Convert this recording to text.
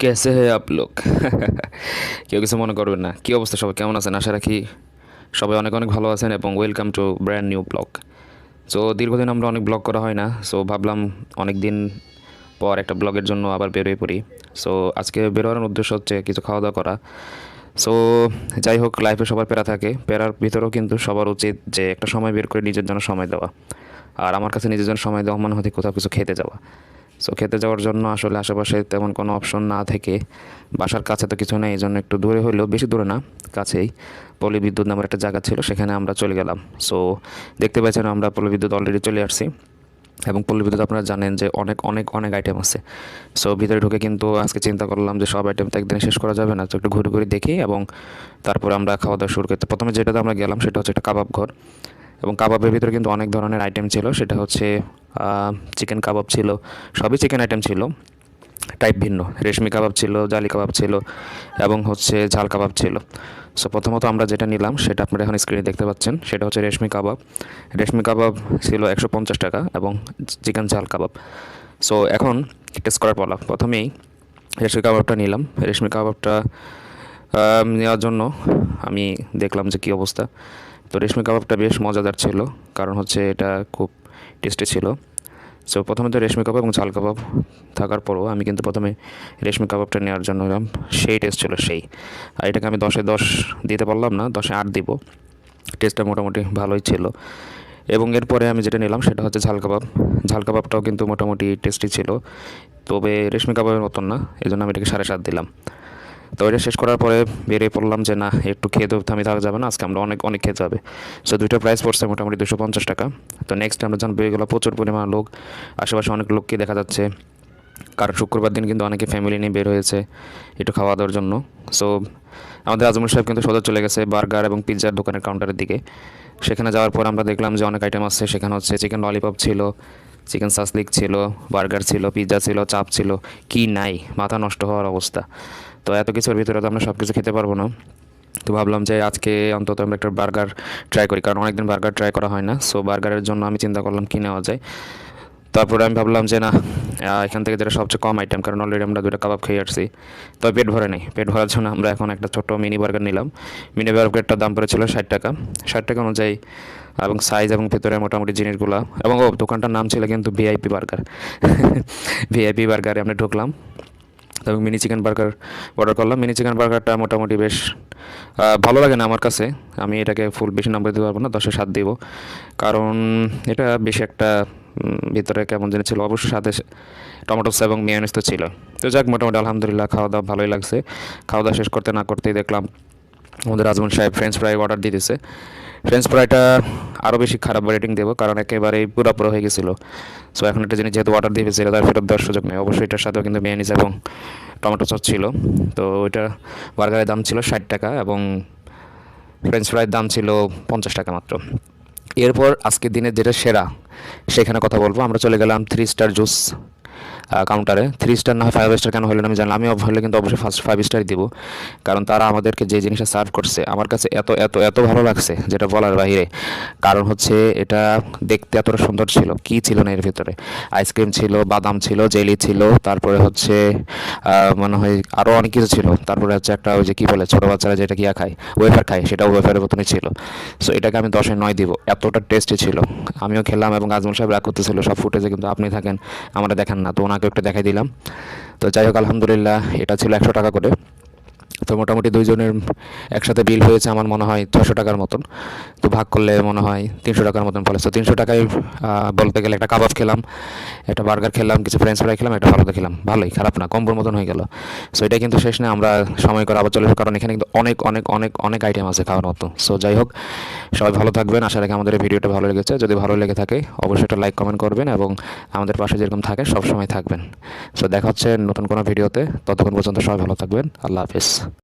कैसे हैं आप लोग? কেউ কিছু মনে করবেন না। কী অবস্থা, সবাই কেমন আছেন? আশা রাখি সবাই অনেক অনেক ভালো আছেন এবং welcome to brand new blog. So দীর্ঘদিন আমরা অনেক ব্লগ করা হয় না, সো ভাবলাম অনেক দিন পর একটা ব্লগের জন্য আবার বেরোয় পড়ি। সো আজকে বেরোনোর উদ্দেশ্য হচ্ছে কিছু খাওয়া দাওয়া করা। সো যাই হোক, লাইফে সবার প্যারা থাকে, প্যারার ভিতরেও কিন্তু সবার উচিত যে একটা সময় বের করে নিজের জন্য সময় দেওয়া। আর আমার কাছে নিজের জন্য সময় দেওয়া মানে হতে কোথাও কিছু খেতে যাওয়া। সো খেতে যাওয়ার জন্য আসলে আশেপাশে তেমন কোনো অপশন না থেকে, বাসার কাছে তো কিছু নেই, এই জন্য একটু দূরে হইলেও, বেশি দূরে না, কাছেই পল্লী বিদ্যুৎ নামের একটা জায়গা ছিল, সেখানে আমরা চলে গেলাম। সো দেখতে পাচ্ছেন আমরা পল্লী বিদ্যুৎ অলরেডি চলে আসছি। এবং পল্লী বিদ্যুৎ আপনারা জানেন যে অনেক অনেক অনেক আইটেম আছে। সো ভিতরে ঢুকে কিন্তু আজকে চিন্তা করলাম যে সব আইটেম তো একদিনে শেষ করা যাবে না, তো একটু ঘুরে ঘুরে দেখি এবং তারপরে আমরা খাওয়া দাওয়া শুরু করতে। প্রথমে যেটাতে আমরা গেলাম সেটা হচ্ছে একটা কাবাব ঘর। এবং কাবাবের ভিতরে কিন্তু অনেক ধরনের আইটেম ছিল। সেটা হচ্ছে চিকেন কাবাব ছিল, সবই চিকেন আইটেম ছিল, টাইপ ভিন্ন। রেশমি কাবাব ছিল, জালি কাবাব ছিল এবং হচ্ছে ঝাল কাবাব ছিল। সো প্রথমত আমরা যেটা নিলাম সেটা আপনারা এখন স্ক্রিনে দেখতে পাচ্ছেন, সেটা হচ্ছে রেশমি কাবাব। রেশমি কাবাব ছিল 150 টাকা এবং চিকেন ঝাল কাবাব। সো এখন টেস্ট করার পালা। প্রথমেই রেশমি কাবাবটা নিলাম। রেশমি কাবাবটা নেওয়ার জন্য আমি দেখলাম যে কী অবস্থা। তো রেশমি কাবাবটা বেশ মজাদার ছিল, কারণ হচ্ছে এটা খুব টেস্টি ছিল। সো প্রথমে তো রেশমি কাবাব এবং ঝাল কাবাব থাকার পরও আমি কিন্তু প্রথমে রেশমি কাবাবটা নেওয়ার জন্য নিলাম। সেই টেস্ট ছিল সেই। আর এটাকে আমি 10-এ 10 দিতে পারলাম না, 10-এ 8 দিব। টেস্টটা মোটামুটি ভালোই ছিল। এবং এরপরে আমি যেটা নিলাম সেটা হচ্ছে ঝাল কাবাব। ঝাল কাবাবটাও কিন্তু মোটামুটি টেস্টি ছিল, তবে রেশমি কাবাবের মতন না, এই জন্য আমি এটাকে 7.5 দিলাম। তো এটা শেষ করার পরে বেরিয়ে পড়লাম যে না, একটু খেয়ে তো থামি থাকা যাবে না, আজকে আমরা অনেক অনেক খেতে হবে। সো দুইটা প্রাইস পড়ছে মোটামুটি 250 টাকা। তো নেক্সট আমরা যখন বেরিয়ে গেলাম, প্রচুর পরিমাণ লোক, আশেপাশে অনেক লোককে দেখা যাচ্ছে, কারণ শুক্রবার দিন কিন্তু অনেকে ফ্যামিলি নিয়ে বের হয়েছে একটু খাওয়া দাওয়ার জন্য। সো আমাদের আজমল সাহেব কিন্তু সোজা চলে গেছে বার্গার এবং পিৎজার দোকানের কাউন্টারের দিকে। সেখানে যাওয়ার পর আমরা দেখলাম যে অনেক আইটেম আছে। সেখানে হচ্ছে চিকেন ললিপপ ছিল, চিকেন সাসলিক ছিল, বার্গার ছিল, পিৎজা ছিল, চাপ ছিল, কি নাই, মাথা নষ্ট হওয়ার অবস্থা। তো এত কিছুর ভিতরে তো আমরা সব কিছু খেতে পারবো না। তো ভাবলাম যে আজকে অন্তত আমরা একটা বার্গার ট্রাই করি, কারণ অনেকদিন বার্গার ট্রাই করা হয় না। সো বার্গারের জন্য আমি চিন্তা করলাম কী নেওয়া যায়। তারপরে আমি ভাবলাম যে না, এখান থেকে যেটা সবচেয়ে কম আইটেম, কারণ অলরেডি আমরা দুটো কাবাব খেয়ে আসছি, তবে পেট ভরে নেই। পেট ভরার জন্য আমরা এখন একটা ছোটো মিনি বার্গার নিলাম। মিনি বার্গারটার দাম পড়েছিল 60 টাকা। 60 টাকা অনুযায়ী এবং সাইজ এবং ভেতরে মোটামুটি জিনিসগুলো, এবং দোকানটার নাম ছিল কিন্তু ভিআইপি বার্গার। ভিআইপি বার্গারে আমরা ঢুকলাম এবং মিনি চিকেন বার্গার অর্ডার করলাম। মিনি চিকেন বার্গারটা মোটামুটি বেশ ভালো লাগে না আমার কাছে। আমি এটাকে ফুল বেশি নাম্বার দিতে পারবো না, 10-এ 7 দিব, কারণ এটা বেশি একটা ভিতরে কেমন জিনিস ছিল। অবশ্য সাথে টমেটো সস এবং মেয়োনিজ তো ছিল। তো যাক, মোটামুটি আলহামদুলিল্লাহ খাওয়া দাওয়া ভালোই লাগছে। খাওয়া দাওয়া শেষ করতে না করতেই দেখলাম আমাদের আজমল সাহেব ফ্রেঞ্চ ফ্রাই অর্ডার দিয়ে দিছে। ফ্রেঞ্চ ফ্রাইটা আরও বেশি খারাপ রেটিং দেবো, কারণ একেবারেই পুরো হয়ে গেছিলো। সো এখন একটা জিনিস যেহেতু অর্ডার দিয়ে ফেলেছিল, তার ফেরত দেওয়ার সুযোগ নেই। অবশ্যই এটার সাথেও কিন্তু মেয়োনিজ এবং টমেটো সস ছিল। তো ওইটা বার্গারের দাম ছিল 60 টাকা এবং ফ্রেঞ্চ ফ্রাইয়ের দাম ছিল 50 টাকা মাত্র। এরপর আজকের দিনের যেটা সেরা, সেখানে কথা বলবো। আমরা চলে গেলাম 3 স্টার জুস কাউন্টারে। 3 স্টার না হয় 5 স্টার কেন হলো না আমি জানলাম। আমি হলে কিন্তু অবশ্যই ফার্স্ট 5 স্টারই দিব, কারণ তারা আমাদেরকে যে জিনিসটা সার্ভ করছে আমার কাছে এত এত এত ভালো লাগছে যেটা বলার বাইরে। কারণ হচ্ছে এটা দেখতে এতটা সুন্দর ছিল, কি ছিল না এর ভিতরে। আইসক্রিম ছিল, বাদাম ছিল, জেলি ছিল, তারপরে হচ্ছে মনে হয় আরও অনেক কিছু ছিল। তারপরে হচ্ছে একটা ওই যে কী বলে ছোটো বাচ্চারা যেটা কিয়া খায়, ওয়েফার খায়, সেটা ওয়েফারের মতনই ছিল। সো এটাকে আমি 10-এ 9 দিব, এতটা টেস্টি ছিল। আমিও খেলাম এবং আজমল সাহেব রাগ করতেছিল, সব ফুটেজে কিন্তু আপনি থাকেন, আমরা দেখেন না, তো ওনাকে একটু দেখাই দিলাম। তো যাই হোক, আলহামদুলিল্লাহ এটা ছিল 100 টাকা করে। তো মোটামুটি দুইজনের একসাথে বিল হয়েছে আমার মনে হয় 600 টাকার মতন। তো ভাগ করলে মনে হয় 300 টাকার মতন পড়ে। তো 300 টাকায় বলতে গেলে একটা কাবাব খেলাম, একটা বার্গার খেলাম, কিছু ফ্রেঞ্চ ফ্রাই খেলাম, একটা ফালুদা খেলাম, ভালোই, খারাপ না, কম্বোর মতন হয়ে গেল। সো এটা কিন্তু শেষ না, আমরা সময় করে আবার চলে যাবো, কারণ এখানে কিন্তু অনেক অনেক অনেক অনেক আইটেম আছে খাওয়ার মতো। সো যাই হোক, সবাই ভালো থাকবেন। আশা রাখি আমাদের এই ভিডিওটা ভালো লেগেছে। যদি ভালো লেগে থাকে অবশ্যই একটা লাইক কমেন্ট করবেন এবং আমাদের পাশে যেরকম থাকে সবসময় থাকবেন। সো দেখা হচ্ছে নতুন কোনো ভিডিওতে, ততক্ষণ পর্যন্ত সবাই ভালো থাকবেন। আল্লাহ হাফিজ।